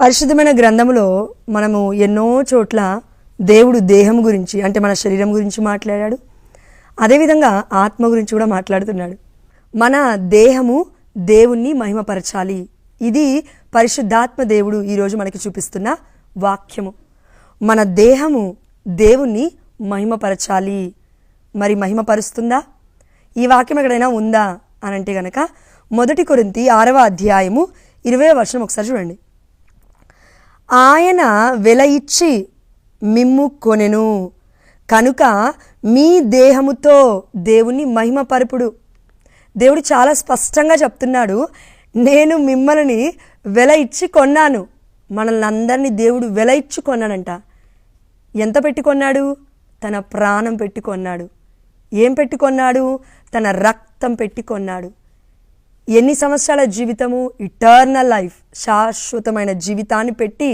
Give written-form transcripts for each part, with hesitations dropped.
పరిశుద్ధమైన గ్రంథములో మనము ఎన్నో చోట్ల దేవుడు దేహం గురించి అంటే మన శరీరం గురించి మాట్లాడాడు. అదేవిధంగా ఆత్మ గురించి కూడా మాట్లాడుతున్నాడు. మన దేహము దేవుణ్ణి మహిమపరచాలి. ఇది పరిశుద్ధాత్మ దేవుడు ఈరోజు మనకి చూపిస్తున్న వాక్యము. మన దేహము దేవుణ్ణి మహిమపరచాలి. మరి మహిమపరుస్తుందా? ఈ వాక్యం ఎక్కడైనా ఉందా అని అంటే గనక 1 కొరింథీ 6వ అధ్యాయము 20వ వచనం ఒకసారి చూడండి. ఆయన వెల ఇచ్చి మిమ్ము కొనెను కనుక మీ దేహముతో దేవుని మహిమపరుపుడు. దేవుడు చాలా స్పష్టంగా చెప్తున్నాడు, నేను మిమ్మల్ని వెల ఇచ్చి కొన్నాను. మనల్ని అందరినీ దేవుడు వెల ఇచ్చి కొన్నాడంట. ఎంత పెట్టి కొన్నాడు? తన ప్రాణం పెట్టి కొన్నాడు. ఏం పెట్టి కొన్నాడు? తన రక్తం పెట్టి కొన్నాడు. ఎన్ని సంవత్సరాల జీవితము? ఇటర్నల్ లైఫ్, శాశ్వతమైన జీవితాన్ని పెట్టి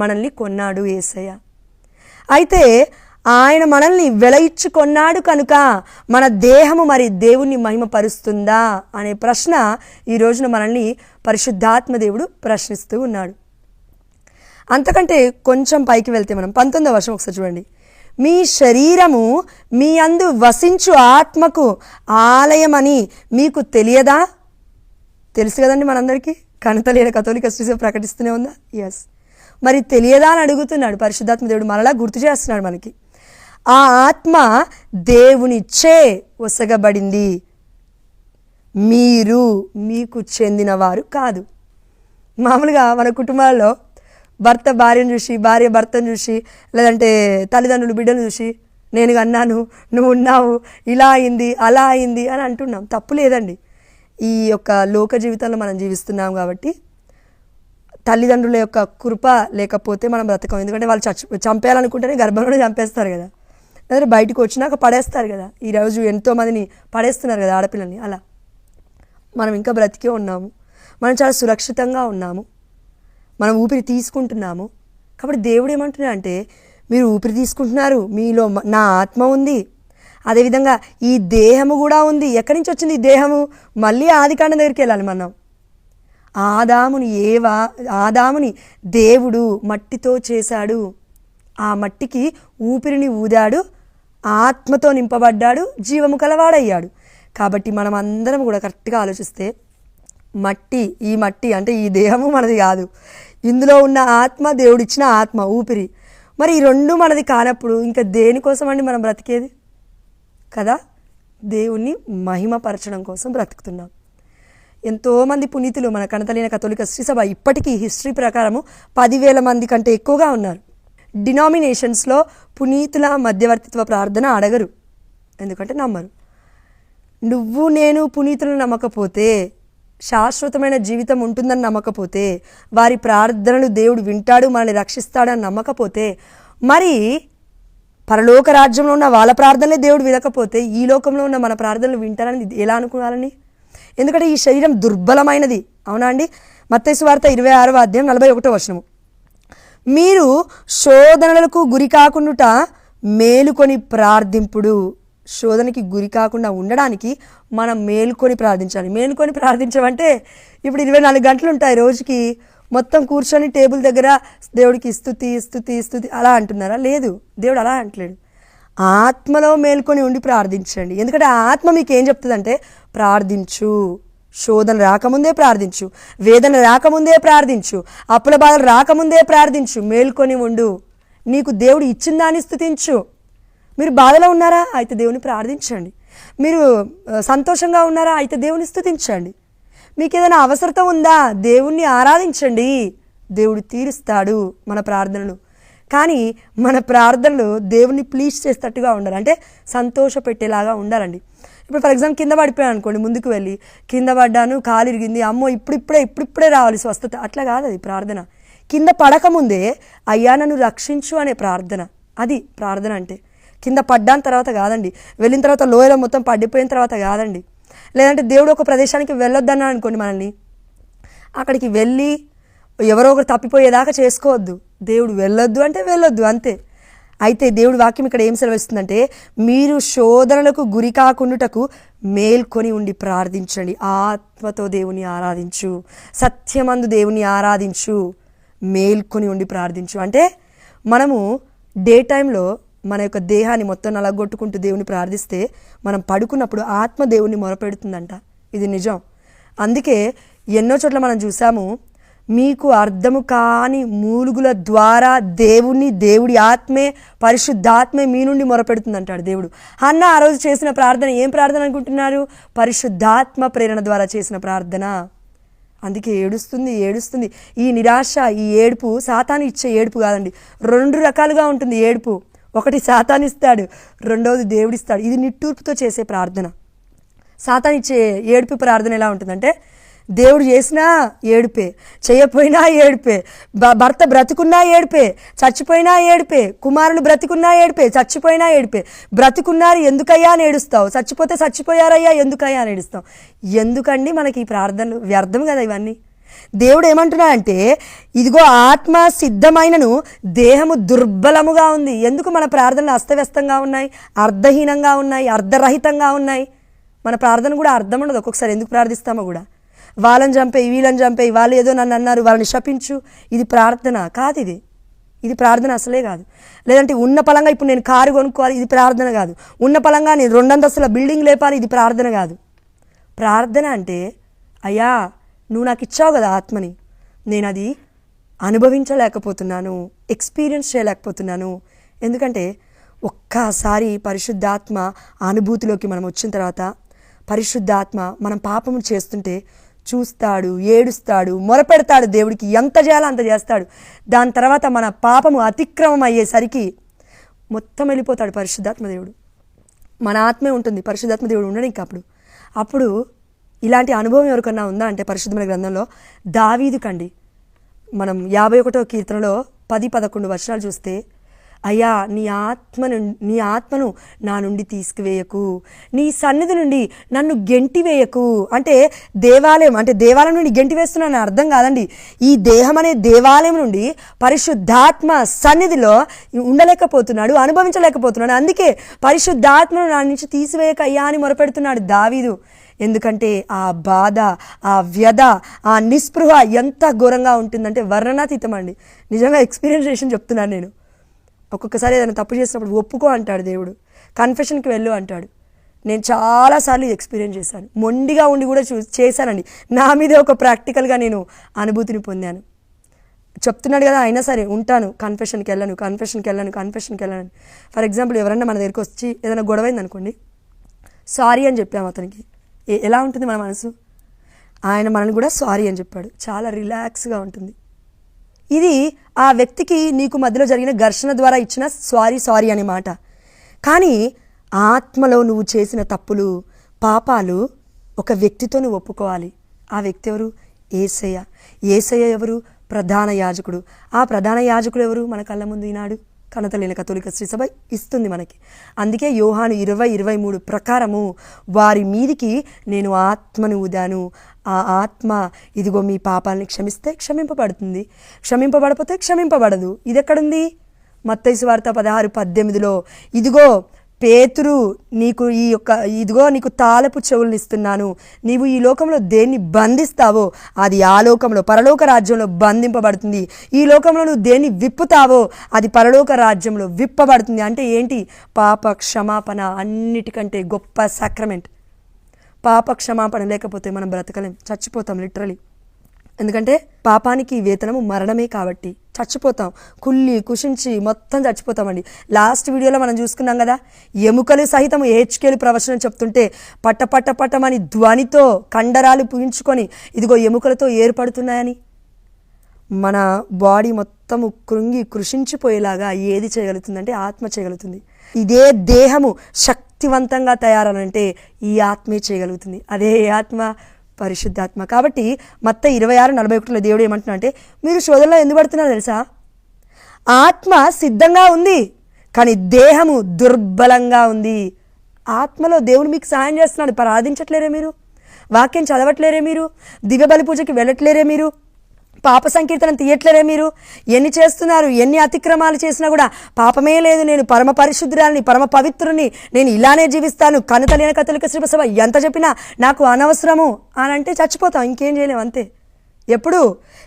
మనల్ని కొన్నాడు యేసయ్య. అయితే ఆయన మనల్ని వెల ఇచ్చి కొన్నాడు కనుక మన దేహము మరి దేవుణ్ణి మహిమపరుస్తుందా అనే ప్రశ్న ఈ రోజున మనల్ని పరిశుద్ధాత్మ దేవుడు ప్రశ్నిస్తూ ఉన్నాడు. అంతకంటే కొంచెం పైకి వెళ్తే మనం 19వ వచనం ఒకసారి చూడండి. మీ శరీరము మీ అందు వసించు ఆత్మకు ఆలయమని మీకు తెలియదా? తెలుసు కదండి మనందరికీ. కనతలేని కథోలిక శ్రీ ప్రకటిస్తూనే ఉందా? ఎస్. మరి తెలియదా అని అడుగుతున్నాడు పరిశుద్ధాత్మ దేవుడు. మరలా గుర్తు చేస్తున్నాడు మనకి. ఆ ఆత్మ దేవునిచ్చే ఒసగబడింది, మీరు మీకు చెందినవారు కాదు. మామూలుగా మన కుటుంబాల్లో భర్త భార్యను చూసి, భార్య భర్తను చూసి, లేదంటే తల్లిదండ్రులు బిడ్డను చూసి, నేను అన్నాను, నువ్వు ఉన్నావు, ఇలా అయింది, అలా అయింది అని అంటున్నాం. తప్పు లేదండి. ఈ యొక్క లోక జీవితంలో మనం జీవిస్తున్నాం కాబట్టి తల్లిదండ్రుల యొక్క కృప లేకపోతే మనం బ్రతకం. ఎందుకంటే వాళ్ళు చంపేయాలనుకుంటేనే గర్భంలోనే చంపేస్తారు కదా, లేదంటే బయటకు వచ్చినాక పడేస్తారు కదా. ఈరోజు ఎంతోమందిని పడేస్తున్నారు కదా ఆడపిల్లల్ని. అలా మనం ఇంకా బ్రతికే ఉన్నాము. మనం చాలా సురక్షితంగా ఉన్నాము. మనం ఊపిరి తీసుకుంటున్నాము. కాబట్టి దేవుడు ఏమంటున్నా అంటే, మీరు ఊపిరి తీసుకుంటున్నారు, మీలో నా ఆత్మ ఉంది, అదేవిధంగా ఈ దేహము కూడా ఉంది. ఎక్కడి నుంచి వచ్చింది ఈ దేహము? మళ్ళీ ఆదికాండం దగ్గరికి వెళ్ళాలి మనం. ఆదాముని దేవుడు మట్టితో చేశాడు. ఆ మట్టికి ఊపిరిని ఊదాడు, ఆత్మతో నింపబడ్డాడు, జీవము కలవాడయ్యాడు. కాబట్టి మనం అందరం కూడా కరెక్ట్గా ఆలోచిస్తే ఈ మట్టి అంటే ఈ దేహము మనది కాదు. ఇందులో ఉన్న ఆత్మ దేవుడిచ్చిన ఆత్మ, ఊపిరి. మరి ఈ రెండు మనది కానప్పుడు ఇంకా దేనికోసం అండి మనం బ్రతికేది కదా? దేవుణ్ణి మహిమపరచడం కోసం బ్రతుకుతున్నాం. ఎంతోమంది పునీతులు మన కనతలేని కథోలిక శ్రీసభ ఇప్పటికీ హిస్టరీ ప్రకారము 10,000 మంది కంటే ఎక్కువగా ఉన్నారు. డినామినేషన్స్లో పునీతుల మధ్యవర్తిత్వ ప్రార్థన అడగరు, ఎందుకంటే నమ్మరు. నువ్వు నేను పునీతులను నమ్మకపోతే, శాశ్వతమైన జీవితం ఉంటుందని నమ్మకపోతే, వారి ప్రార్థనలు దేవుడు వింటాడు, మనల్ని రక్షిస్తాడని నమ్మకపోతే, మరి పరలోక రాజ్యంలో ఉన్న వాళ్ళ ప్రార్థనలే దేవుడు వినకపోతే ఈ లోకంలో ఉన్న మన ప్రార్థనలు వింటారని ఎలా అనుకోవాలని? ఎందుకంటే ఈ శరీరం దుర్బలమైనది. అవునా అండి? మత్తయి సువార్త 26వ అధ్యాయం 41వ వచనము. మీరు శోధనలకు గురి కాకుండా మేలుకొని ప్రార్థింపుడు. శోధనకి గురి కాకుండా ఉండడానికి మనం మేలుకొని ప్రార్థించాలి. మేలుకొని ప్రార్థించమంటే ఇప్పుడు 24 గంటలు ఉంటాయి రోజుకి, మొత్తం కూర్చొని టేబుల్ దగ్గర దేవుడికి స్తుతి స్తుతి స్తుతి అలా అంటున్నారా? లేదు, దేవుడు అలా అంటలేడు. ఆత్మలో మేల్కొని ఉండి ప్రార్థించండి. ఎందుకంటే ఆ ఆత్మ మీకు ఏం చెప్తుందంటే, ప్రార్థించు, శోధన రాకముందే ప్రార్థించు, వేదన రాకముందే ప్రార్థించు, అప్పుల బాధలు రాకముందే ప్రార్థించు, మేల్కొని ఉండు, నీకు దేవుడు ఇచ్చిన దాన్ని స్తుతించు. మీరు బాధలో ఉన్నారా? అయితే దేవుని ప్రార్థించండి. మీరు సంతోషంగా ఉన్నారా? అయితే దేవుని స్తుతించండి. మీకు ఏదైనా అవసరత ఉందా? దేవుణ్ణి ఆరాధించండి. దేవుడు తీరుస్తాడు మన ప్రార్థనలు. కానీ మన ప్రార్థనలు దేవుణ్ణి ప్లీజ్ చేసేటట్టుగా ఉండాలి, అంటే సంతోష పెట్టేలాగా ఉండాలండి. ఇప్పుడు ఫర్ ఎగ్జాంపుల్ కింద పడిపోయాను అనుకోండి, ముందుకు వెళ్ళి కింద పడ్డాను, కాలు ఇరిగింది, అమ్మో ఇప్పుడిప్పుడే రావాలి స్వస్థత, అట్లా కాదు అది ప్రార్థన. కింద పడకముందే అయ్యా నన్ను రక్షించు అనే ప్రార్థన, అది ప్రార్థన అంటే. కింద పడ్డాను తర్వాత కాదండి, వెళ్ళిన తర్వాత లోయలో మొత్తం పడిపోయిన తర్వాత కాదండి. లేదంటే దేవుడు ఒక ప్రదేశానికి వెళ్ళొద్దన్నా అనుకోండి, మనల్ని అక్కడికి వెళ్ళి ఎవరో ఒకరు తప్పిపోయేదాకా చేసుకోవద్దు. దేవుడు వెళ్ళొద్దు అంటే వెళ్ళొద్దు, అంతే. అయితే దేవుడి వాక్యం ఇక్కడ ఏం సెలవిస్తుందంటే, మీరు శోధనలకు గురి కాకుండాటకు మేల్కొని ఉండి ప్రార్థించండి, ఆత్మతో దేవుని ఆరాధించు, సత్యమందు దేవుని ఆరాధించు, మేల్కొని ఉండి ప్రార్థించు. అంటే మనము డే టైంలో మన యొక్క దేహాన్ని మొత్తం నలగొట్టుకుంటూ దేవుని ప్రార్థిస్తే మనం పడుకున్నప్పుడు ఆత్మ దేవుణ్ణి మొరపెడుతుందంట. ఇది నిజం. అందుకే ఎన్నో చోట్ల మనం చూసాము, మీకు అర్థము కాని మూలుగుల ద్వారా దేవుడి ఆత్మే, పరిశుద్ధాత్మే మీ నుండి మొరపెడుతుంది అంటాడు దేవుడు. హన్నా ఆ రోజు చేసిన ప్రార్థన ఏం ప్రార్థన అనుకుంటున్నారు? పరిశుద్ధాత్మ ప్రేరణ ద్వారా చేసిన ప్రార్థన. అందుకే ఏడుస్తుంది. ఈ నిరాశ, ఈ ఏడుపు సాతాను ఇచ్చే ఏడుపు కాదండి. 2 రకాలుగా ఉంటుంది ఏడుపు. ఒకటి సాతాను ఇస్తాడు, రెండవది దేవుడిస్తాడు. ఇది నిట్టూర్పుతో చేసే ప్రార్థన. సాతాను ఇచ్చే ఏడుపు ప్రార్థన ఎలా ఉంటుందంటే, దేవుడు చేసినా ఏడుపే, చేయకపోయినా ఏడుపే, భర్త బ్రతుకున్నా ఏడుపే, చచ్చిపోయినా ఏడుపే, కుమారులు బ్రతికున్నా ఏడుపే, చచ్చిపోయినా ఏడుపే. బ్రతుకున్నారు ఎందుకయ్యా అని ఏడుస్తావు, చచ్చిపోతే చచ్చిపోయారయ్యా ఎందుకయ్యా అని ఏడుస్తావు. ఎందుకండి మనకి ఈ ప్రార్థనలు? వ్యర్థం కదా ఇవన్నీ. దేవుడు ఏమంటున్నా అంటే, ఇదిగో ఆత్మ సిద్ధమైనను దేహము దుర్బలముగా ఉంది. ఎందుకు మన ప్రార్థనలు అస్తవ్యస్తంగా ఉన్నాయి, అర్ధహీనంగా ఉన్నాయి, అర్ధరహితంగా ఉన్నాయి? మన ప్రార్థన కూడా అర్థం ఉండదు ఒక్కొక్కసారి. ఎందుకు ప్రార్థిస్తామో కూడా. వాళ్ళని చంపేయి, వీళ్ళని చంపేయి, వాళ్ళు ఏదో నన్ను అన్నారు, వాళ్ళని శపించు. ఇది ప్రార్థన కాదు. ఇది ప్రార్థన అసలే కాదు. లేదంటే ఉన్న పలంగా ఇప్పుడు నేను కారు కొనుక్కోవాలి, ఇది ప్రార్థన కాదు. ఉన్న పలంగా నేను 2 అంతస్తుల బిల్డింగ్ లేపాలి, ఇది ప్రార్థన కాదు. ప్రార్థన అంటే, అయ్యా నువ్వు నాకు ఇచ్చావు కదా ఆత్మని, నేను అది అనుభవించలేకపోతున్నాను, ఎక్స్పీరియన్స్ చేయలేకపోతున్నాను. ఎందుకంటే ఒక్కసారి పరిశుద్ధాత్మ అనుభూతిలోకి మనం వచ్చిన తర్వాత, పరిశుద్ధాత్మ మనం పాపము చేస్తుంటే చూస్తాడు, ఏడుస్తాడు, మొరపెడతాడు. దేవుడికి ఎంత చేయాలో అంత చేస్తాడు. దాని తర్వాత మన పాపము అతిక్రమం అయ్యేసరికి మొత్తం వెళ్ళిపోతాడు పరిశుద్ధాత్మ దేవుడు. మన ఆత్మే ఉంటుంది, పరిశుద్ధాత్మ దేవుడు ఉండడు ఇంకా. అప్పుడు ఇలాంటి అనుభవం ఎవరికన్నా ఉందా అంటే, పరిశుద్ధమైన గ్రంథంలో దావీదుకండి. మనం 51వ కీర్తనలో 10-11 వచనాలు చూస్తే, అయ్యా నీ ఆత్మను నా నుండి తీసుకువేయకు, నీ సన్నిధి నుండి నన్ను గెంటివేయకు. అంటే దేవాలయం నుండి గెంటి వేస్తున్నాను అర్థం కాదండి. ఈ దేహం అనే దేవాలయం నుండి పరిశుద్ధాత్మ సన్నిధిలో ఉండలేకపోతున్నాడు, అనుభవించలేకపోతున్నాడు. అందుకే పరిశుద్ధాత్మను నా నుంచి తీసివేయక అయ్యా అని మొరపెడుతున్నాడు దావీదు. ఎందుకంటే ఆ బాధ, ఆ వ్యధ, ఆ నిస్పృహ ఎంత ఘోరంగా ఉంటుందంటే వర్ణనాతీతం అండి. నిజంగా ఎక్స్పీరియన్స్ చేసి చెప్తున్నాను నేను. ఒక్కొక్కసారి ఏదైనా తప్పు చేసినప్పుడు ఒప్పుకో అంటాడు దేవుడు, కన్ఫెషన్కి వెళ్ళు అంటాడు. నేను చాలాసార్లు ఎక్స్పీరియన్స్ చేశాను, మొండిగా ఉండి కూడా చేశానండి. నా మీదే ఒక ప్రాక్టికల్గా నేను అనుభూతిని పొందాను. చెప్తున్నాడు కదా, అయినా సరే ఉంటాను, కన్ఫెషన్కి వెళ్ళను. ఫర్ ఎగ్జాంపుల్ ఎవరన్నా మన దగ్గరికి వచ్చి ఏదైనా గొడవైంది అనుకోండి, సారీ అని చెప్పాము అతనికి, ఎలా ఉంటుంది మన మనసు? ఆయన మనల్ని కూడా సారీ అని చెప్పాడు, చాలా రిలాక్స్గా ఉంటుంది. ఇది ఆ వ్యక్తికి నీకు మధ్యలో జరిగిన ఘర్షణ ద్వారా ఇచ్చిన సారీ అనే మాట. కానీ ఆత్మలో నువ్వు చేసిన తప్పులు, పాపాలు ఒక వ్యక్తితో నువ్వు ఒప్పుకోవాలి. ఆ వ్యక్తి ఎవరు? యేసయ్య ఎవరు? ప్రధాన యాజకుడు. ఆ ప్రధాన యాజకుడు ఎవరు? మన కళ్ళ ముందు ఈనాడు కనతలేని కథోలిక శ్రీసభ ఇస్తుంది మనకి. అందుకే యోహాను 20:23 ప్రకారము వారి మీదికి నేను ఆత్మను ఊదాను, ఆ ఆత్మ ఇదిగో మీ పాపాలని క్షమిస్తే క్షమింపబడుతుంది, క్షమింపబడపోతే క్షమింపబడదు. ఇది ఎక్కడుంది? మత్తయి సువార్త 16:18 ఇదిగో పేతురు నీకు తాళపు చెవులను ఇస్తున్నాను, నీవు ఈ లోకంలో దేన్ని బంధిస్తావో అది ఆ లోకంలో పరలోక రాజ్యంలో బంధింపబడుతుంది, ఈ లోకంలో నువ్వు దేన్ని విప్పుతావో అది పరలోక రాజ్యంలో విప్పబడుతుంది. అంటే ఏంటి? పాప క్షమాపణ అన్నిటికంటే గొప్ప సాక్రమెంట్. పాప క్షమాపణ లేకపోతే మనం బ్రతకలేం, చచ్చిపోతాం లిటరలీ. ఎందుకంటే పాపానికి వేతనము మరణమే కాబట్టి చచ్చిపోతాం, కుషించి మొత్తం చచ్చిపోతామండి. లాస్ట్ వీడియోలో మనం చూసుకున్నాం కదా, ఎముకలు సహితం హెచ్కేలు ప్రవచనం చెప్తుంటే పట్టమని ధ్వనితో కండరాలు పూయించుకొని ఇదిగో ఎముకలతో ఏర్పడుతున్నాయని. మన బాడీ మొత్తము కృషించిపోయేలాగా ఏది చేయగలుగుతుందంటే ఆత్మ చేయగలుగుతుంది. ఇదే దేహము శక్తివంతంగా తయారనంటే ఈ ఆత్మే చేయగలుగుతుంది. అదే ఆత్మ పరిశుద్ధాత్మ. కాబట్టి మత్తయి 26:41 దేవుడు ఏమంటున్నా అంటే, మీరు శోధనలో ఎందుకు పడుతున్నారో తెలుసా? ఆత్మ సిద్ధంగా ఉంది కానీ దేహము దుర్బలంగా ఉంది. ఆత్మలో దేవుడు మీకు సాయం చేస్తున్నాడు. ప్రార్థించట్లేరే మీరు? వాక్యం చదవట్లేరే మీరు? దివ్య బలి పూజకి వెళ్ళట్లేరే మీరు? పాప సంకీర్తనం తీయట్లేరే మీరు? ఎన్ని చేస్తున్నారు, ఎన్ని అతిక్రమాలు చేసినా కూడా పాపమే లేదు, నేను పరమ పరిశుద్ధురాలని, పరమ పవిత్రుని, నేను ఇలానే జీవిస్తాను, కనతలేని కథోలిక శ్రీసభ ఎంత చెప్పినా నాకు అనవసరము అని అంటే చచ్చిపోతాం, ఇంకేం చేయలేము, అంతే. ఎప్పుడు?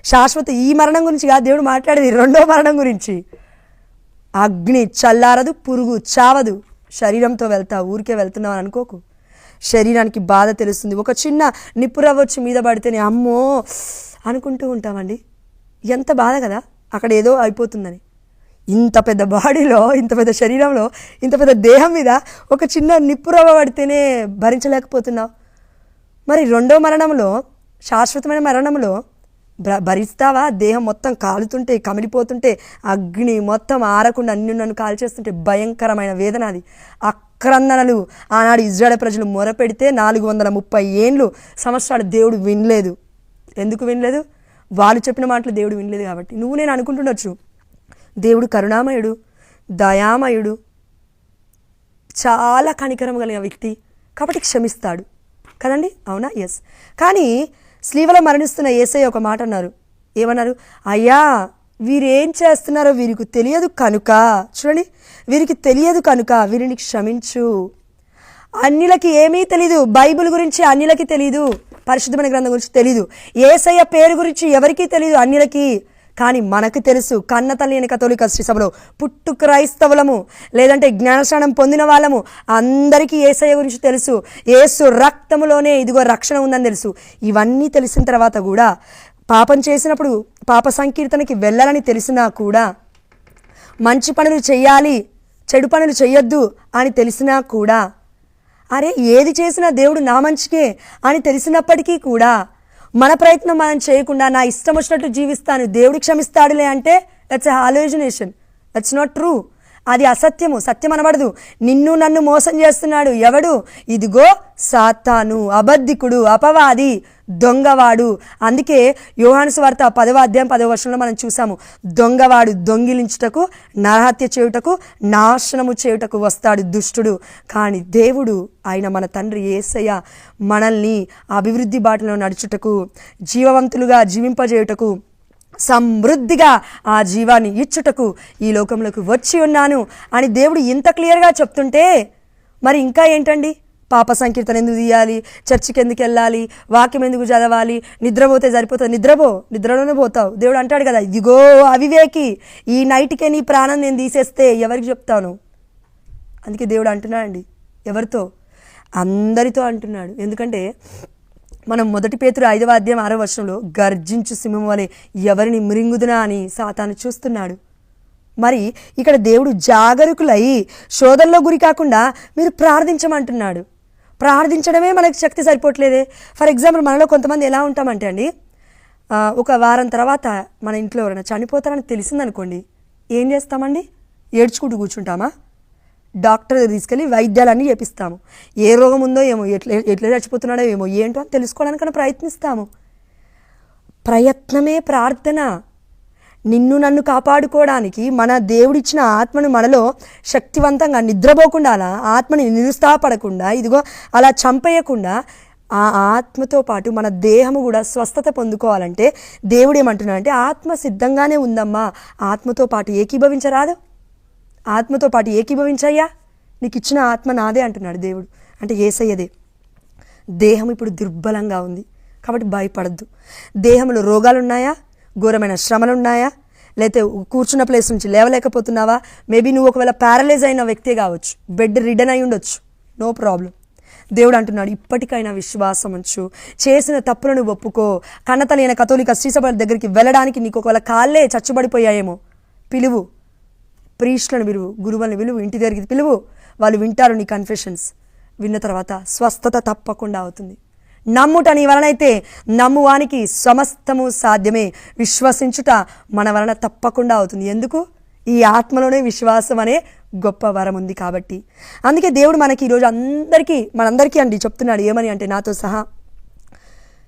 శాశ్వత ఈ మరణం గురించి కాదు దేవుడు మాట్లాడేది, రెండో మరణం గురించి. అగ్ని చల్లారదు, పురుగు చావదు. శరీరంతో వెళ్తావు, ఊరికే వెళ్తున్నావు అని అనుకోకు. శరీరానికి బాధ తెలుస్తుంది. ఒక చిన్న నిప్పురవ్వ వచ్చి మీద పడితేనే అమ్మో అనుకుంటూ ఉంటామండి. ఎంత బాధ కదా, అక్కడ ఏదో అయిపోతుందని. ఇంత పెద్ద బాడీలో, ఇంత పెద్ద శరీరంలో, ఇంత పెద్ద దేహం మీద ఒక చిన్న నిప్పురవ్వ పడితేనే భరించలేకపోతున్నావు. మరి రెండో మరణంలో, శాశ్వతమైన మరణంలో భరిస్తావా? దేహం మొత్తం కాలుతుంటే, కమిలిపోతుంటే, అగ్ని మొత్తం ఆరకుండా అన్ని నన్ను కాల్చేస్తుంటే భయంకరమైన వేదన అది. అక్రందనలు ఆనాడు ఇజ్రాయేల్ ప్రజలు మొరపెడితే 430 సంవత్సరాలు దేవుడు వినలేదు. ఎందుకు వినలేదు? వాళ్ళు చెప్పిన మాటలు దేవుడు వినలేదు కాబట్టి. నువ్వు నేను అనుకుంటుండొచ్చు, దేవుడు కరుణామయుడు, దయామయుడు, చాలా కనికరం కలిగిన వ్యక్తి కాబట్టి క్షమిస్తాడు కదండి. అవునా? ఎస్. కానీ స్లీవలో మరణిస్తున్న యేసయ్య ఒక మాట అన్నారు. ఏమన్నారు? అయ్యా వీరేం చేస్తున్నారో వీరికి తెలియదు కనుక, చూడండి, వీరికి తెలియదు కనుక వీరిని క్షమించు. అన్యులకి ఏమీ తెలీదు, బైబిల్ గురించి అన్యులకి తెలీదు, పరిశుద్ధమైన గ్రంథం గురించి తెలీదు, యేసయ్య పేరు గురించి ఎవరికీ తెలీదు అన్యులకి. కానీ మనకు తెలుసు. కన్న తల్లి అయిన కథోలిక శ్రీ సభలో పుట్టు క్రైస్తవులము, లేదంటే జ్ఞానస్నానం పొందిన వాళ్ళము, అందరికీ యేసయ్య గురించి తెలుసు. యేసు రక్తములోనే ఇదిగో రక్షణ ఉందని తెలుసు. ఇవన్నీ తెలిసిన తర్వాత కూడా పాపం చేసినప్పుడు పాప సంకీర్తనకి వెళ్ళాలని తెలిసినా కూడా, మంచి పనులు చెయ్యాలి చెడు పనులు చెయ్యొద్దు అని తెలిసినా కూడా, అరే ఏది చేసినా దేవుడు నా మంచికే అని తెలిసినప్పటికీ కూడా మన ప్రయత్నం మనం చేయకుండా నా ఇష్టం వచ్చినట్టు జీవిస్తాను, దేవుడు క్షమిస్తాడులే అంటే that's a hallucination, that's not true. అది అసత్యము, సత్యం అనబడదు. నిన్ను నన్ను మోసం చేస్తున్నాడు ఎవడు? ఇదిగో సాతాను, అబద్ధికుడు, అపవాది, దొంగవాడు. అందుకే యోహాను సువార్త 10వ అధ్యాయం 10వ వచనంలో మనం చూసాము, దొంగవాడు దొంగిలించుటకు, నరహత్య చేయుటకు, నాశనము చేయుటకు వస్తాడు దుష్టుడు. కానీ దేవుడు, ఆయన మన తండ్రి యేసయ్య మనల్ని అభివృద్ధి బాటలో నడుచుటకు, జీవవంతులుగా జీవింపజేయుటకు, సమృద్ధిగా ఆ జీవాన్ని ఇచ్చుటకు ఈ లోకంలోకి వచ్చి ఉన్నాను అని దేవుడు ఇంత క్లియర్గా చెప్తుంటే మరి ఇంకా ఏంటండి? పాప సంకీర్తన ఎందుకు తీయాలి? చర్చికి ఎందుకు వెళ్ళాలి? వాక్యం ఎందుకు చదవాలి? నిద్రపోతే సరిపోతుంది. నిద్రలోనే పోతావు. దేవుడు అంటాడు కదా, ఇదిగో అవివేకి, ఈ నైట్కే నీ ప్రాణం నేను తీసేస్తే ఎవరికి చెప్తాను? అందుకే దేవుడు అంటున్నాడండి. ఎవరితో? అందరితో అంటున్నాడు. ఎందుకంటే మనం 1 పేతురు 5వ అధ్యాయం 6వ వచనంలో గర్జించు సింహం వలె ఎవరిని మృంగుదునా అని సాతాను చూస్తున్నాడు. మరి ఇక్కడ దేవుడు జాగరూకులై శోధనలో గురి కాకుండా మీరు ప్రార్థించమంటున్నాడు. ప్రార్థించడమే మనకి శక్తి సరిపోవట్లేదే. ఫర్ ఎగ్జాంపుల్, మనలో కొంతమంది ఎలా ఉంటామంటే అండి, ఒక వారం తర్వాత మన ఇంట్లో ఎవరైనా చనిపోతారని తెలిసిందనుకోండి, ఏం చేస్తామండి? ఏడ్చుకుంటూ కూర్చుంటామా? డాక్టర్ తీసుకెళ్ళి వైద్యాలన్నీ చేపిస్తాము. ఏ రోగం ఉందో ఏమో, ఎట్లా చచ్చిపోతున్నాడో ఏమో, ఏంటో అని తెలుసుకోవడానికన్నా ప్రయత్నిస్తాము. ప్రయత్నమే ప్రార్థన. నిన్ను నన్ను కాపాడుకోవడానికి మన దేవుడిచ్చిన ఆత్మను మనలో శక్తివంతంగా నిద్రపోకుండా, అలా ఆత్మని నిరుత్సాహపడకుండా, ఇదిగో అలా చంపేయకుండా, ఆ ఆత్మతో పాటు మన దేహము కూడా స్వస్థత పొందుకోవాలంటే దేవుడు ఏమంటున్నాడంటే, ఆత్మ సిద్ధంగానే ఉందమ్మా, ఆత్మతో పాటు ఏకీభవించరాదు? ఆత్మతో పాటు ఏకీభవించయ్యా, నీకు ఇచ్చిన ఆత్మ నాదే అంటున్నాడు దేవుడు. అంటే యేసయ్యదే. దేహం ఇప్పుడు దుర్బలంగా ఉంది కాబట్టి భయపడద్దు. దేహంలో రోగాలు ఉన్నాయా? ఘోరమైన శ్రమలు ఉన్నాయా? లేకపోతే కూర్చున్న ప్లేస్ నుంచి లేవలేకపోతున్నావా? మేబీ నువ్వు ఒకవేళ ప్యారలైజ్ అయిన వ్యక్తే కావచ్చు, బెడ్ రిడన్ అయి ఉండొచ్చు, నో ప్రాబ్లం. దేవుడు అంటున్నాడు, ఇప్పటికైనా విశ్వాసం ఉంచు, చేసిన తప్పులను ఒప్పుకో. కన్నతల్లి అయిన కథోలిక శ్రీసభ దగ్గరికి వెళ్ళడానికి నీకు ఒకవేళ కాళ్ళే చచ్చుబడిపోయాయేమో, పిలువు. ప్రీస్టులను పిలువు, గురువులను పిలువు, ఇంటి దగ్గరికి పిలువు. వాళ్ళు వింటారు నీ కన్ఫెషన్స్. విన్న తర్వాత స్వస్థత తప్పకుండా అవుతుంది. నమ్ముట నీ వలనైతే నమ్మువానికి సమస్తము సాధ్యమే. విశ్వసించుట మన వలన తప్పకుండా అవుతుంది. ఎందుకు? ఈ ఆత్మలోనే విశ్వాసం అనే గొప్ప వరం ఉంది కాబట్టి. అందుకే దేవుడు మనకి ఈరోజు మనందరికీ అండి చెప్తున్నాడు. ఏమని అంటే, నాతో సహా,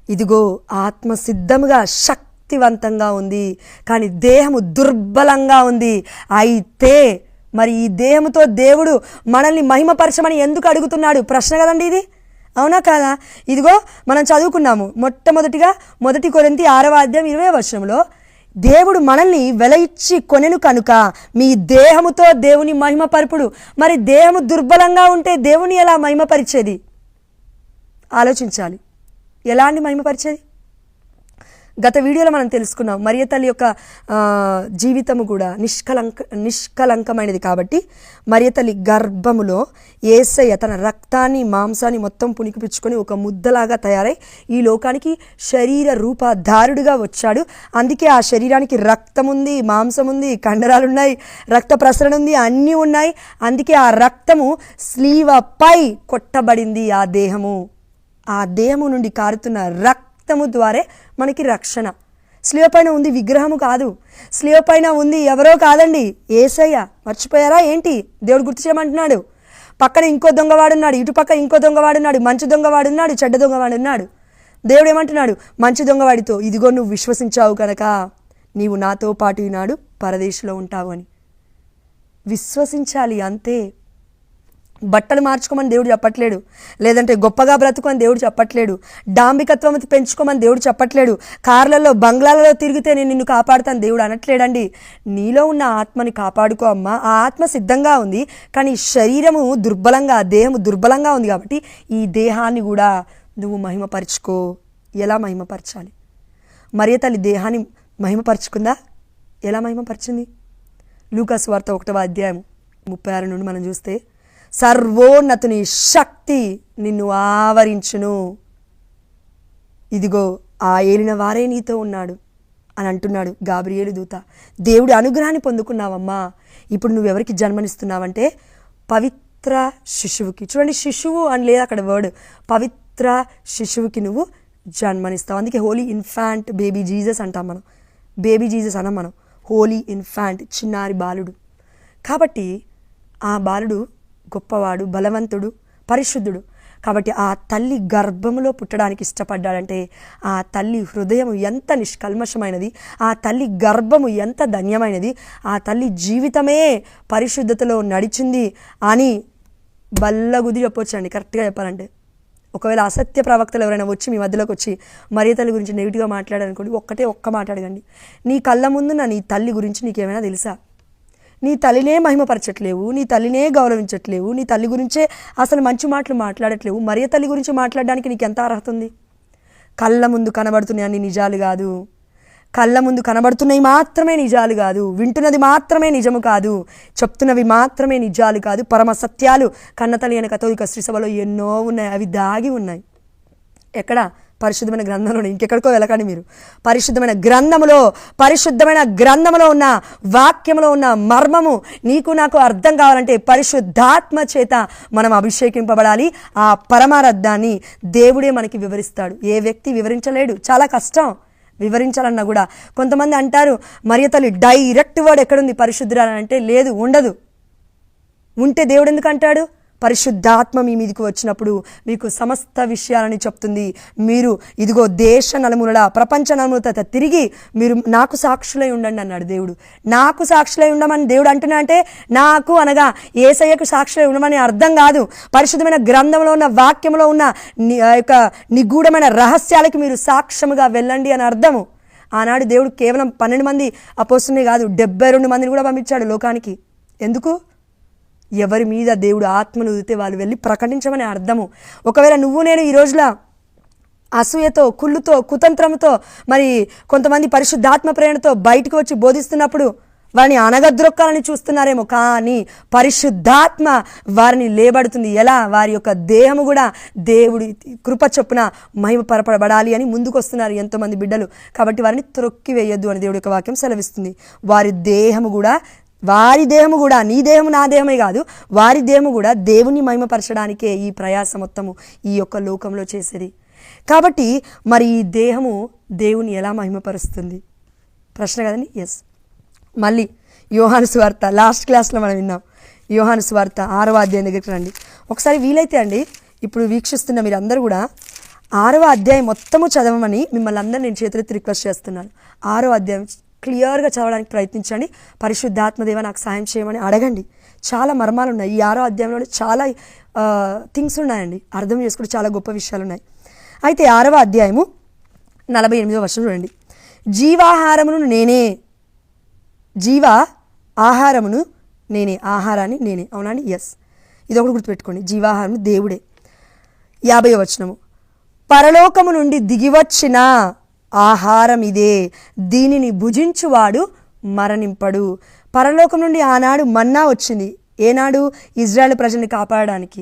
ఇదిగో ఆత్మ సిద్ధముగా శక్తివంతంగా ఉంది, కానీ దేహము దుర్బలంగా ఉంది. అయితే మరి ఈ దేహముతో దేవుడు మనల్ని మహిమపరచమని ఎందుకు అడుగుతున్నాడు? ప్రశ్న కదండి ఇది, అవునా కాదా? ఇదిగో మనం చదువుకున్నాము మొట్టమొదటిగా 1 కొరింథీ 6వ అధ్యాయం 20వ వచనంలో, దేవుడు మనల్ని వెల ఇచ్చి కొనెను కనుక మీ దేహముతో దేవుని మహిమపరుపుడు. మరి దేహము దుర్బలంగా ఉంటే దేవుని ఎలా మహిమపరిచేది? ఆలోచించాలి. ఎలా అండి మహిమపరిచేది? గత వీడియోలో మనం తెలుసుకున్నాం మరియ తల్లి యొక్క జీవితము కూడా నిష్కలంకమైనది. కాబట్టి మరియ తల్లి గర్భములో యేసయ్య తన రక్తాన్ని మాంసాన్ని మొత్తం పుణికిపుచ్చుకొని ఒక ముద్దలాగా తయారై ఈ లోకానికి శరీర రూపధారుడుగా వచ్చాడు. అందుకే ఆ శరీరానికి రక్తం ఉంది, మాంసం ఉంది, కండరాలు ఉన్నాయి, రక్త ప్రసరణ ఉంది, అన్నీ ఉన్నాయి. అందుకే ఆ రక్తము స్లీవపై కొట్టబడింది. ఆ దేహము నుండి కారుతున్న రక్తము ద్వారా మనకి రక్షణ. స్లీవ పైన ఉంది విగ్రహము కాదు, స్లీవ పైన ఉంది ఎవరో కాదండి, యేసయ్య. మర్చిపోయారా ఏంటి? దేవుడు గుర్తు చేయమంటున్నాడు. పక్కన ఇంకో దొంగవాడున్నాడు, ఇటుపక్క ఇంకో దొంగవాడున్నాడు, మంచి దొంగవాడున్నాడు, చెడ్డ దొంగవాడున్నాడు. దేవుడు ఏమంటున్నాడు? మంచి దొంగవాడితో, ఇదిగో నువ్వు విశ్వసించావు కనుక నీవు నాతో పాటు ఈనాడు పరదేశంలో ఉంటావు అని విశ్వసించాలి. అంతే. బట్టలు మార్చుకోమని దేవుడు చెప్పట్లేడు, లేదంటే గొప్పగా బ్రతుకోమని దేవుడు చెప్పట్లేడు, డాంబికత్వం పెంచుకోమని దేవుడు చెప్పట్లేడు, కార్లలో బంగ్లాలలో తిరిగితే నేను నిన్ను కాపాడుతాను దేవుడు అనట్లేడండి. నీలో ఉన్న ఆత్మని కాపాడుకో అమ్మా. ఆ ఆత్మ సిద్ధంగా ఉంది, కానీ శరీరము దుర్బలంగా, దేహము దుర్బలంగా ఉంది. కాబట్టి ఈ దేహాన్ని కూడా నువ్వు మహిమపరచుకో. ఎలా మహిమపరచాలి? మరియ తల్లి దేహాన్ని మహిమపరచుకుందా? ఎలా మహిమపరిచింది? లూకా సువార్త 1వ అధ్యాయం 36 నుండి మనం చూస్తే, సర్వోన్నతుని శక్తి నిన్ను ఆవరించును, ఇదిగో ఆ ఏలిన వారే నీతో ఉన్నాడు అని అంటున్నాడు గాబ్రియేలు దూత. దేవుడి అనుగ్రహాన్ని పొందుకున్నావమ్మా. ఇప్పుడు నువ్వెవరికి జన్మనిస్తున్నావంటే పవిత్ర శిశువుకి. చూడండి, శిశువు అని లేదు అక్కడ వర్డ్, పవిత్ర శిశువుకి నువ్వు జన్మనిస్తావు. అందుకే హోలీ ఇన్ఫాంట్ బేబీ జీసస్ అంటాం మనం. బేబీ జీసస్ అనం మనం, హోలీ ఇన్ఫాంట్, చిన్నారి బాలుడు. కాబట్టి ఆ బాలుడు గొప్పవాడు, బలవంతుడు, పరిశుద్ధుడు. కాబట్టి ఆ తల్లి గర్భములో పుట్టడానికి ఇష్టపడ్డాడంటే ఆ తల్లి హృదయం ఎంత నిష్కల్మషమైనది, ఆ తల్లి గర్భము ఎంత ధన్యమైనది, ఆ తల్లి జీవితమే పరిశుద్ధతలో నడిచింది అని బల్లగుది చెప్పొచ్చండి. కరెక్ట్గా చెప్పాలంటే ఒకవేళ అసత్య ప్రవక్తలు ఎవరైనా వచ్చి మీ మధ్యలోకి వచ్చి మరియ తల్లి గురించి నెగిటివ్గా మాట్లాడారనుకోండి, ఒక్క మాట అడగండి, నీ కళ్ళ ముందున్న నీ తల్లి గురించి నీకేమైనా తెలుసా? నీ తల్లినే మహిమపరచట్లేవు, నీ తల్లినే గౌరవించట్లేవు, నీ తల్లి గురించే అసలు మంచి మాటలు మాట్లాడట్లేవు. మరియ తల్లి గురించి మాట్లాడడానికి నీకు ఎంత అర్హత ఉంది? కళ్ళ ముందు కనబడుతున్నాయి అన్ని నిజాలు కాదు, కళ్ళ ముందు కనబడుతున్నవి మాత్రమే నిజాలు కాదు, వింటున్నది మాత్రమే నిజము కాదు, చెప్తున్నవి మాత్రమే నిజాలు కాదు. పరమ సత్యాలు కన్నతల్లి అయిన కథోలిక శ్రీ సభలో ఎన్నో ఉన్నాయి, అవి దాగి ఉన్నాయి. ఎక్కడ? పరిశుద్ధమైన గ్రంథంలోనే. ఇంకెక్కడికో వెళ్ళకండి మీరు. పరిశుద్ధమైన గ్రంథములో ఉన్న వాక్యంలో ఉన్న మర్మము నీకు నాకు అర్థం కావాలంటే పరిశుద్ధాత్మ చేత మనం అభిషేకింపబడాలి. ఆ పరమార్థాన్ని దేవుడే మనకి వివరిస్తాడు. ఏ వ్యక్తి వివరించలేడు, చాలా కష్టం వివరించాలన్నా కూడా. కొంతమంది అంటారు మరియ తల్లి డైరెక్ట్ వర్డ్ ఎక్కడుంది పరిశుద్ధురాలని అంటే లేదు, ఉండదు. ఉంటే దేవుడు ఎందుకు అంటాడు? పరిశుద్ధాత్మ మీ మీదకి వచ్చినప్పుడు మీకు సమస్త విషయాలని చెప్తుంది. మీరు ఇదిగో దేశ నలుమూలల ప్రపంచ నలుమూలత తిరిగి మీరు నాకు సాక్షులై ఉండండి అన్నాడు దేవుడు. నాకు సాక్షులై ఉండమని దేవుడు అంటున్నా అంటే నాకు అనగా యేసయ్యకు సాక్షులై ఉండమని అర్థం కాదు. పరిశుద్ధమైన గ్రంథంలో ఉన్న వాక్యంలో ఉన్న యొక్క నిగూఢమైన రహస్యాలకి మీరు సాక్ష్యముగా వెళ్ళండి అని అర్థము. ఆనాడు దేవుడు కేవలం 12 మంది అపోస్తులే కాదు, 72 మందిని కూడా పంపించాడు లోకానికి. ఎందుకు? ఎవరి మీద దేవుడు ఆత్మను ఊదితే వాళ్ళు వెళ్ళి ప్రకటించమని అర్థము. ఒకవేళ నువ్వు నేను ఈ రోజులా అసూయతో, కుళ్ళుతో, కుతంత్రంతో, మరి కొంతమంది పరిశుద్ధాత్మ ప్రేరణతో బయటకు వచ్చి బోధిస్తున్నప్పుడు వారిని అనగద్రొక్కాలని చూస్తున్నారేమో, కానీ పరిశుద్ధాత్మ వారిని లేబడుతుంది. ఎలా? వారి యొక్క దేహము కూడా దేవుడి కృప చొప్పున మహిమపరపబడాలి అని ముందుకు వస్తున్నారు ఎంతోమంది బిడ్డలు. కాబట్టి వారిని త్రొక్కివేయొద్దు అని దేవుడి యొక్క వాక్యం సెలవిస్తుంది. వారి దేహము కూడా నీ దేహము నా దేహమే కాదు, వారి దేహము కూడా దేవుని మహిమపరచడానికే ఈ ప్రయాస మొత్తము ఈ యొక్క లోకంలో చేసేది. కాబట్టి మరి ఈ దేహము దేవుని ఎలా మహిమపరుస్తుంది? ప్రశ్న కదండి. ఎస్. మళ్ళీ యోహాను సువార్త లాస్ట్ క్లాస్లో మనం విన్నాం. యోహాను సువార్త 6వ అధ్యాయం దగ్గరికి రండి ఒకసారి. వీలైతే అండి ఇప్పుడు వీక్షిస్తున్న మీరు అందరూ కూడా 6వ అధ్యాయం మొత్తము చదవమని మిమ్మల్ని అందరూ నేను చేతులెత్తి రిక్వెస్ట్ చేస్తున్నాను. 6వ అధ్యాయం క్లియర్గా చదవడానికి ప్రయత్నించండి. పరిశుద్ధాత్మదేవ నాకు సాయం చేయమని అడగండి. చాలా మర్మాలు ఉన్నాయి ఈ 6వ అధ్యాయంలో, చాలా థింగ్స్ ఉన్నాయండి, అర్థం చేసుకుంటే చాలా గొప్ప విషయాలు ఉన్నాయి. అయితే 6వ అధ్యాయము 48వ వచనం చూడండి. జీవాహారమును నేనే, ఆహారమును నేనే, ఆహారాన్ని నేనే. అవునండి. ఎస్, ఇది ఒకటి గుర్తుపెట్టుకోండి. జీవాహారము దేవుడే. 50వ వచనము, పరలోకము నుండి దిగివచ్చిన ఆహారం ఇదే, దీనిని భుజించువాడు మరణింపడు. పరలోకం నుండి ఆనాడు మన్నా వచ్చింది. ఏనాడు? ఇజ్రాయెల్ ప్రజల్ని కాపాడడానికి.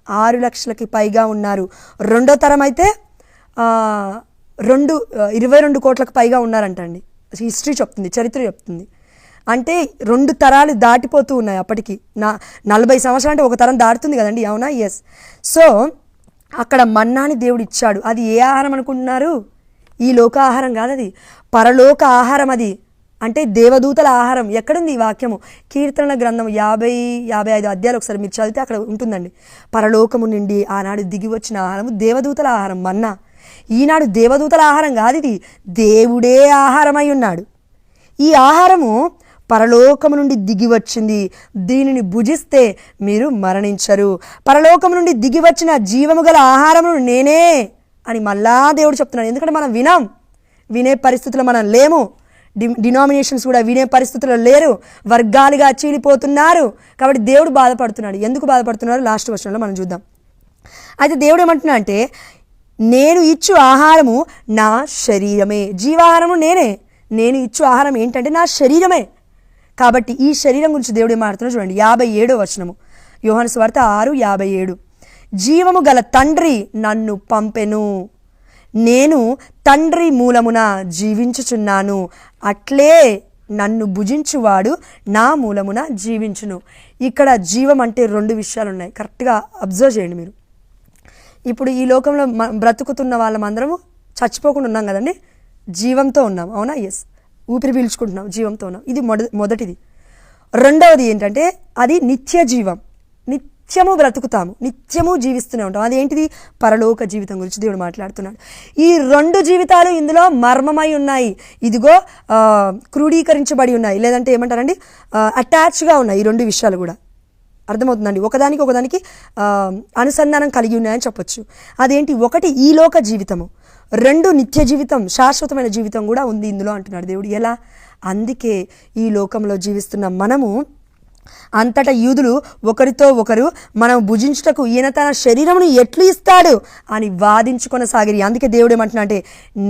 6 లక్షలకి పైగా ఉన్నారు. రెండో తరం అయితే 22 కోట్లకు పైగా ఉన్నారంటండి. హిస్టరీ చెప్తుంది, చరిత్ర చెప్తుంది. అంటే 2 తరాలు దాటిపోతూ ఉన్నాయి అప్పటికి. 40 సంవత్సరాలు అంటే ఒక తరం దాటుతుంది కదండి, అవునా? ఎస్. సో అక్కడ మన్నాని దేవుడు ఇచ్చాడు. అది ఏ ఆహారం అనుకుంటున్నారు? ఈ లోక ఆహారం కాదు, అది పరలోక ఆహారం. అది అంటే దేవదూతల ఆహారం. ఎక్కడుంది ఈ వాక్యము? కీర్తనల గ్రంథం 50-55 అధ్యాయాలు ఒకసారి మీరు చదివితే అక్కడ ఉంటుందండి. పరలోకము నుండి ఆనాడు దిగి వచ్చిన ఆహారము దేవదూతల ఆహారం మన్నా. ఈనాడు దేవదూతల ఆహారం కాదు, ఇది దేవుడే ఆహారమై ఉన్నాడు. ఈ ఆహారము పరలోకము నుండి దిగి వచ్చింది, దీనిని భుజిస్తే మీరు మరణించరు. పరలోకము నుండి దిగి వచ్చిన జీవము గల ఆహారమును నేనే అని మళ్ళా దేవుడు చెప్తున్నాడు. ఎందుకంటే మనం వినే పరిస్థితుల్లో మనం లేము. డినామినేషన్స్ కూడా వినే పరిస్థితుల్లో లేరు, వర్గాలుగా చీలిపోతున్నారు. కాబట్టి దేవుడు బాధపడుతున్నాడు. ఎందుకు బాధపడుతున్నారు? లాస్ట్ వర్షంలో మనం చూద్దాం. అయితే దేవుడు ఏమంటున్నా అంటే, నేను ఇచ్చు ఆహారము నా శరీరమే. జీవాహారము నేనే. నేను ఇచ్చు ఆహారం ఏంటంటే నా శరీరమే. కాబట్టి ఈ శరీరం గురించి దేవుడు ఏం మాట్లాడుతున్నాడు చూడండి. 57వ వచనము, యోహాను సువార్త 6:57. జీవము గల తండ్రి నన్ను పంపెను, నేను తండ్రి మూలమున జీవించుచున్నాను, అట్లే నన్ను భుజించువాడు నా మూలమున జీవించును. ఇక్కడ జీవం అంటే 2 విషయాలు ఉన్నాయి. కరెక్ట్గా అబ్జర్వ్ చేయండి మీరు. ఇప్పుడు ఈ లోకంలో బ్రతుకుతున్న వాళ్ళమందరము చచ్చిపోకుండా ఉన్నాం కదండి, జీవంతో ఉన్నాం, అవునా? ఎస్. ఊపిరి పీల్చుకుంటున్నాం, జీవంతో ఉన్నాం. ఇది మొదటిది. రెండవది ఏంటంటే అది నిత్య జీవం. నిత్యము బ్రతుకుతాము, నిత్యము జీవిస్తూనే ఉంటాం. అదేంటిది? పరలోక జీవితం గురించి దేవుడు మాట్లాడుతున్నాడు. ఈ 2 జీవితాలు ఇందులో మర్మమై ఉన్నాయి. ఇదిగో క్రోడీకరించబడి ఉన్నాయి, లేదంటే ఏమంటారండి, అటాచ్గా ఉన్నాయి. ఈ 2 విషయాలు కూడా అర్థమవుతుందండి. ఒకదానికి అనుసంధానం కలిగి ఉన్నాయని చెప్పొచ్చు. అదేంటి? ఒకటి ఈ లోక జీవితము, 2 నిత్య జీవితం, శాశ్వతమైన జీవితం కూడా ఉంది ఇందులో అంటున్నాడు దేవుడు. ఎలా? అందుకే ఈ లోకంలో జీవిస్తున్న మనము అంతటా యూదులు ఒకరితో ఒకరు మనం భుజించుటకు ఈయన తన శరీరమును ఎట్లు ఇస్తాడు అని వాదించుకొనసాగిరి. అందుకే దేవుడు ఏమంటున్నా అంటే,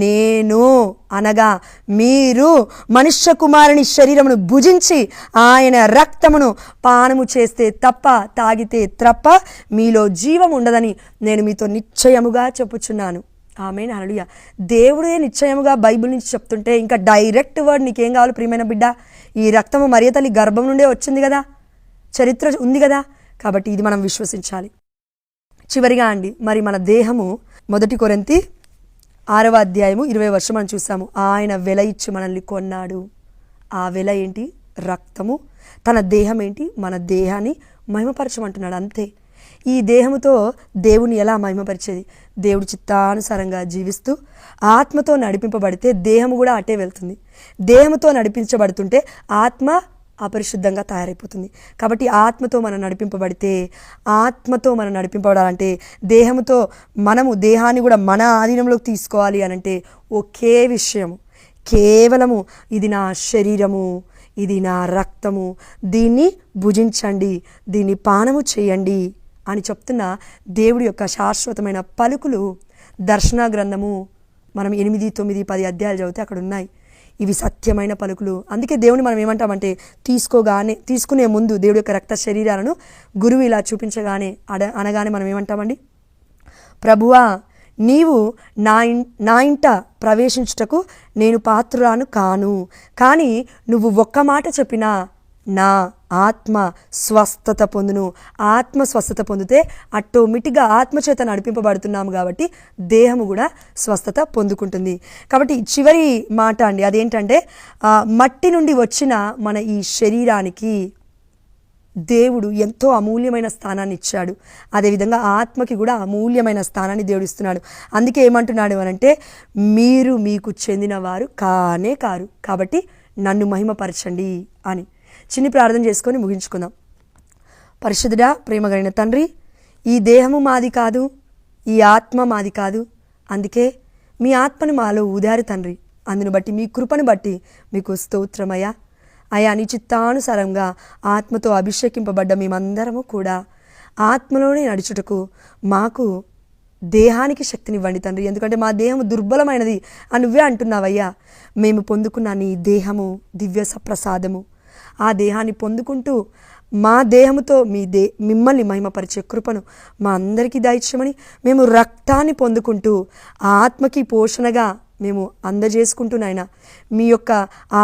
నేను అనగా మీరు మనుష్య కుమారుని శరీరమును భుజించి ఆయన రక్తమును పానము చేస్తే తప్ప, తాగితే తప్ప మీలో జీవం ఉండదని నేను మీతో నిశ్చయముగా చెప్పుచున్నాను. ఆమేన్, హల్లెలూయా. దేవుడే నిశ్చయముగా బైబిల్ నుంచి చెప్తుంటే ఇంకా డైరెక్ట్ వర్డ్ నీకేం కావాలి ప్రియమైన బిడ్డ? ఈ రక్తము మరియ తల్లి గర్భం నుండే వచ్చింది కదా, చరిత్ర ఉంది కదా. కాబట్టి ఇది మనం విశ్వసించాలి. చివరిగా అండి, మరి మన దేహము 1 కొరింథీ 6వ అధ్యాయము 20వ వచనం మనం చూసాము. ఆయన వెల ఇచ్చి మనల్ని కొన్నాడు. ఆ వెల ఏంటి? రక్తము. తన దేహం ఏంటి? మన దేహాన్ని మహిమపరచమంటున్నాడు. అంతే. ఈ దేహముతో దేవుని ఎలా మహిమపరిచేది? దేవుడు చిత్తానుసారంగా జీవిస్తూ ఆత్మతో నడిపింపబడితే దేహము కూడా అటే వెళ్తుంది. దేహముతో నడిపించబడుతుంటే ఆత్మ అపరిశుద్ధంగా తయారైపోతుంది. కాబట్టి ఆత్మతో మనం నడిపింపబడితే, ఆత్మతో మనం నడిపింపబడాలంటే దేహముతో మనము దేహాన్ని కూడా మన ఆధీనంలోకి తీసుకోవాలి అనంటే ఒకే విషయం, కేవలము ఇది నా శరీరము, ఇది నా రక్తము, దీన్ని భుజించండి, దీన్ని పానము చేయండి అని చెప్తున్న దేవుడి యొక్క శాశ్వతమైన పలుకులు దర్శన గ్రంథము మనం 8, 9, 10 అధ్యాయాలు చదివితే అక్కడ ఉన్నాయి. ఇవి సత్యమైన పలుకులు. అందుకే దేవుని మనం ఏమంటామంటే, తీసుకునే ముందు దేవుడి యొక్క రక్త శరీరాలను గురువు ఇలా చూపించగానే అనగానే మనం ఏమంటామండి? ప్రభువా, నీవు నా ఇంట ప్రవేశించుటకు నేను పాత్రురాను కాను, కానీ నువ్వు ఒక్క మాట చెప్పినా నా ఆత్మ స్వస్థత పొందును. ఆత్మ స్వస్థత పొందితే ఆటోమేటిక్గా ఆత్మచేత నడిపింపబడుతున్నాము కాబట్టి దేహము కూడా స్వస్థత పొందుకుంటుంది. కాబట్టి చివరి మాట అండి, అదేంటంటే మట్టి నుండి వచ్చిన మన ఈ శరీరానికి దేవుడు ఎంతో అమూల్యమైన స్థానాన్ని ఇచ్చాడు. అదేవిధంగా ఆత్మకి కూడా అమూల్యమైన స్థానాన్ని దేవుడు ఇస్తున్నాడు. అందుకే ఏమంటున్నాడు అనంటే, మీరు మీకు చెందిన వారు కానే కారు, కాబట్టి నన్ను మహిమపరచండి అని. చిన్ని ప్రార్థన చేసుకొని ముగించుకుందాం. పరిశుద్ధుడా, ప్రేమగలిగిన తండ్రి, ఈ దేహము మాది కాదు, ఈ ఆత్మ మాది కాదు. అందుకే మీ ఆత్మను మాలో ఊదారు తండ్రి. అందును బట్టి, మీ కృపను బట్టి మీకు స్తోత్రమయ్యా. అయా, నీ చిత్తానుసారంగా ఆత్మతో అభిషేకింపబడ్డ మేమందరము కూడా ఆత్మలోనే నడుచుటకు మాకు దేహానికి శక్తినివ్వండి తండ్రి, ఎందుకంటే మా దేహము దుర్బలమైనది అని నువ్వే అంటున్నావయ్యా. మేము పొందుకున్న నీ దేహము దివ్య సప్రసాదము, ఆ దేహాన్ని పొందుకుంటూ మా దేహముతో మిమ్మల్ని మహిమపరిచే కృపను మా అందరికీ దయచేయమని, మేము రక్తాన్ని పొందుకుంటూ ఆత్మకి పోషణగా మేము అందజేసుకుంటున్నాయినా మీ యొక్క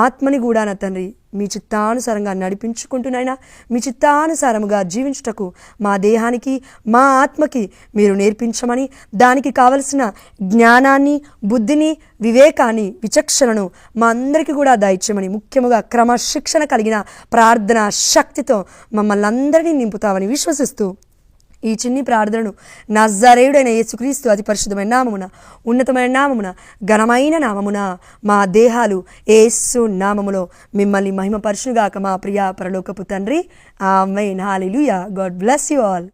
ఆత్మని కూడా నా తండ్రి మీ చిత్తానుసారంగా నడిపించుకుంటున్నాయినా మీ చిత్తానుసారముగా జీవించుటకు మా దేహానికి మా ఆత్మకి మీరు నేర్పించమని, దానికి కావలసిన జ్ఞానాన్ని, బుద్ధిని, వివేకాన్ని, విచక్షణను మా అందరికీ కూడా దయచేయమని, ముఖ్యముగా క్రమశిక్షణ కలిగిన ప్రార్థన శక్తితో మమ్మల్ని అందరినీ నింపుతామని విశ్వసిస్తూ ఈ చిన్ని ప్రార్థనను నజరేయుడైన యేసుక్రీస్తు అతి పరిశుద్ధమైన నామమున, ఉన్నతమైన నామమున, ఘనమైన నామమున మా దేహాలు యేసు నామములో మిమ్మల్ని మహిమపరచునుగాక మా ప్రియ పరలోకపు తండ్రి. Amen. Hallelujah. God bless you all.